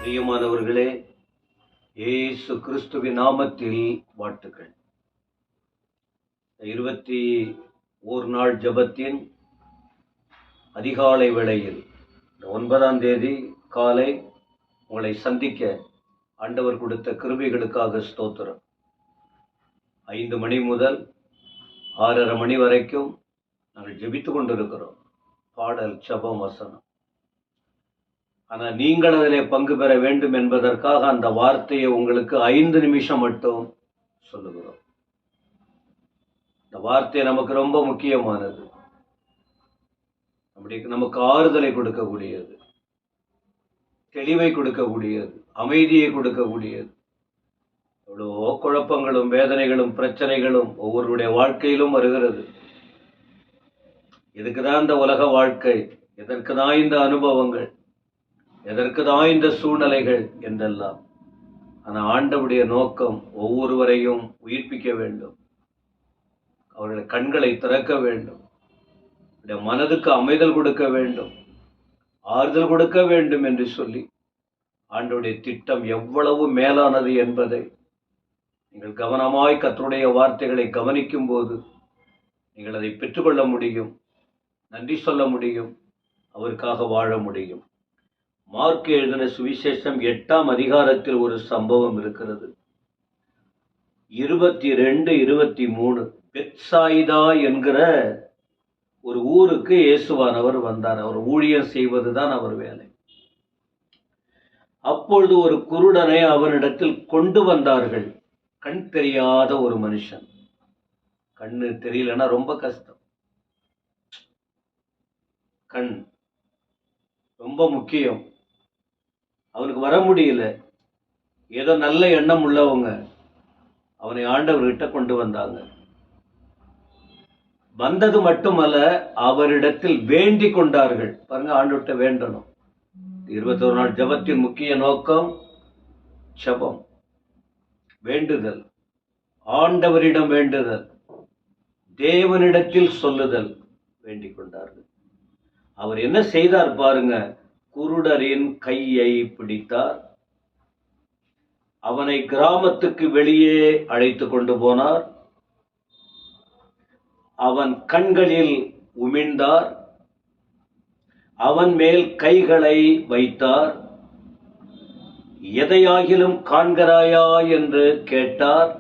பிரியமானவர்களே, இயேசு கிறிஸ்துவின் நாமத்தில் வாழ்த்துக்கள். 21 நாள் ஜெபத்தின் அதிகாலை வேளையில் 9ஆம் தேதி காலை உங்களை சந்திக்க ஆண்டவர் கொடுத்த கிருபைகளுக்காக ஸ்தோத்திரம். 5 மணி முதல் 6:30 மணி வரைக்கும் நாங்கள் ஜெபித்து கொண்டிருக்கிறோம். பாடல், ஜெபம், வசனம். ஆனால் நீங்கள் அதிலே பங்கு பெற வேண்டும் என்பதற்காக அந்த வார்த்தையை உங்களுக்கு 5 நிமிஷம் மட்டும் சொல்லுகிறோம். இந்த வார்த்தை நமக்கு ரொம்ப முக்கியமானது. நமக்கு ஆறுதலை கொடுக்கக்கூடியது, தெளிவை கொடுக்கக்கூடியது, அமைதியை கொடுக்கக்கூடியது. எவ்வளவோ குழப்பங்களும் வேதனைகளும் பிரச்சனைகளும் ஒவ்வொருடைய வாழ்க்கையிலும் வருகிறது. எதுக்குதான் இந்த உலக வாழ்க்கை, எதற்குதான் இந்த அனுபவங்கள், எதற்குதான் இந்த சூழ்நிலைகள் என்றெல்லாம். ஆனால் ஆண்டவருடைய நோக்கம் ஒவ்வொருவரையும் உயிர்ப்பிக்க வேண்டும், அவருடைய கண்களை திறக்க வேண்டும், மனதுக்கு அமைதல் கொடுக்க வேண்டும், ஆறுதல் கொடுக்க வேண்டும் என்று சொல்லி ஆண்டவருடைய திட்டம் எவ்வளவு மேலானது என்பதை நீங்கள் கவனமாய் கர்த்தருடைய வார்த்தைகளை கவனிக்கும் போது நீங்கள் அதை பெற்றுக்கொள்ள முடியும், நன்றி சொல்ல முடியும், அவருக்காக வாழ முடியும். மார்க் எழுதின சுவிசேஷம் 8ஆம் அதிகாரத்தில் ஒரு சம்பவம் இருக்கிறது. 22, 23 பெத்சாயிதா என்கிற ஒரு ஊருக்கு இயேசுவானவர் வந்தார். அவர் ஊழியம் செய்வதுதான் அவர் வேலை. அப்பொழுது ஒரு குருடனை அவனிடத்தில் கொண்டு வந்தார்கள். கண் தெரியாத ஒரு மனுஷன். கண்ணு தெரியலன்னா ரொம்ப கஷ்டம். கண் ரொம்ப முக்கியம். அவனுக்கு வர முடியல. ஏதோ நல்ல எண்ணம் உள்ளவங்க அவனை ஆண்டவர்கிட்ட கொண்டு வந்தாங்க. வந்தது மட்டுமல்ல, அவரிடத்தில் வேண்டிக் கொண்டார்கள். பாருங்க, ஆண்டவர்கிட்ட வேண்டணும். 21 நாள் ஜெபத்தின் முக்கிய நோக்கம் ஜெபம், வேண்டுதல், ஆண்டவரிடம் வேண்டுதல், தேவனிடத்தில் சொல்லுதல். வேண்டிக் கொண்டார்கள். அவர் என்ன செய்தார் பாருங்க. குருடரின் கையை பிடித்தார், அவனை கிராமத்துக்கு வெளியே அழைத்து கொண்டு போனார், அவன் கண்களில் உமிழ்ந்தார், அவன் மேல் கைகளை வைத்தார், எதையாகிலும் காண்கிறாயா என்று கேட்டார்.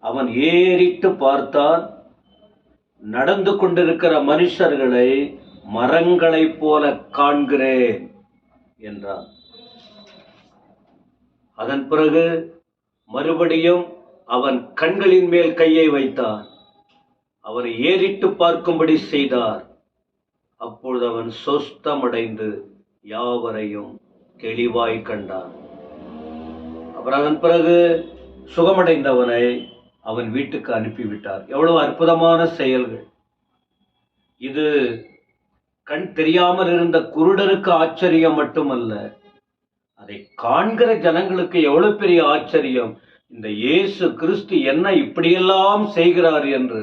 அவன் ஏறிட்டு பார்த்தான். நடந்து கொண்டிருக்கிற மனுஷர்களை மரங்களைப் போல காண்கிறேன் என்றார். அதன் பிறகு மறுபடியும் அவன் கண்களின் மேல் கையை வைத்தார், அவரை ஏறிட்டு பார்க்கும்படி செய்தார். அப்பொழுது அவன் சொஸ்தமடைந்து யாவரையும் தெளிவாய் கண்டான். அப்புறம் அதன் பிறகு சுகமடைந்தவனை அவன் வீட்டுக்கு அனுப்பிவிட்டார். எவ்வளவு அற்புதமான செயல்கள் இது! கண் தெரியாமல் இருந்த குருடருக்கு ஆச்சரியம் மட்டுமல்ல, அதை காண்கிற ஜனங்களுக்கு எவ்வளவு பெரிய ஆச்சரியம். இந்த இயேசு கிறிஸ்து என்ன இப்படியெல்லாம் செய்கிறார் என்று.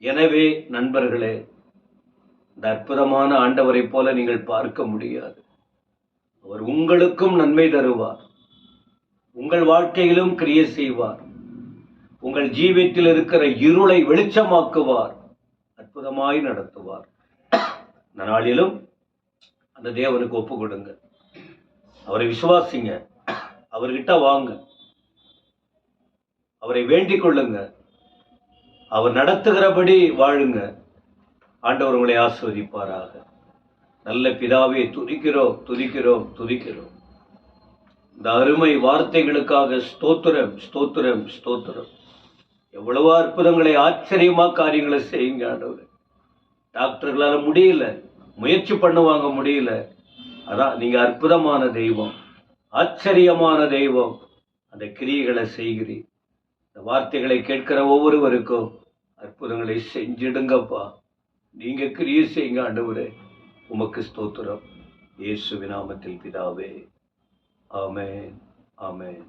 எனவே நண்பர்களே, இந்த அற்புதமான ஆண்டவரை போல நீங்கள் பார்க்க முடியாது. அவர் உங்களுக்கும் நன்மை தருவார், உங்கள் வாழ்க்கையிலும் கிரியை செய்வார், உங்கள் ஜீவியத்தில் இருக்கிற இருளை வெளிச்சமாக்குவார், அற்புதமாய் நடத்துவார். இந்த நாளிலும் அந்த தேவனுக்கு ஒப்பு கொடுங்க, அவரை விசுவாசிங்க, அவர்கிட்ட வாங்க, அவரை வேண்டிக் கொள்ளுங்க, அவர் நடத்துகிறபடி வாழுங்க. ஆண்டவர் உங்களை ஆசீர்வதிப்பாராக. நல்ல பிதாவே, துதிக்கிறோம் துதிக்கிறோம் துதிக்கிறோம். இந்த அருமை வார்த்தைகளுக்காக ஸ்தோத்திரம் ஸ்தோத்திரம் ஸ்தோத்திரம். எவ்வளவோ அற்புதங்களை, ஆச்சரியமா காரியங்களை செய்யுங்க ஆண்டவர். டாக்டர்களால முடியல, முயற்சி பண்ணுவாங்க, முடியல. அதான் நீங்க அற்புதமான தெய்வம், ஆச்சரியமான தெய்வம். அந்த கிரியைகளை செய்கிறீர். இந்த வார்த்தைகளை கேட்கிற ஒவ்வொருவருக்கும் அற்புதங்களை செஞ்சிடுங்கப்பா. நீங்க கிரியை செய்யுங்க ஆண்டவரே. உமக்கு ஸ்தோத்திரம். இயேசுவின் நாமத்தில் பிதாவே, ஆமென் ஆமென்.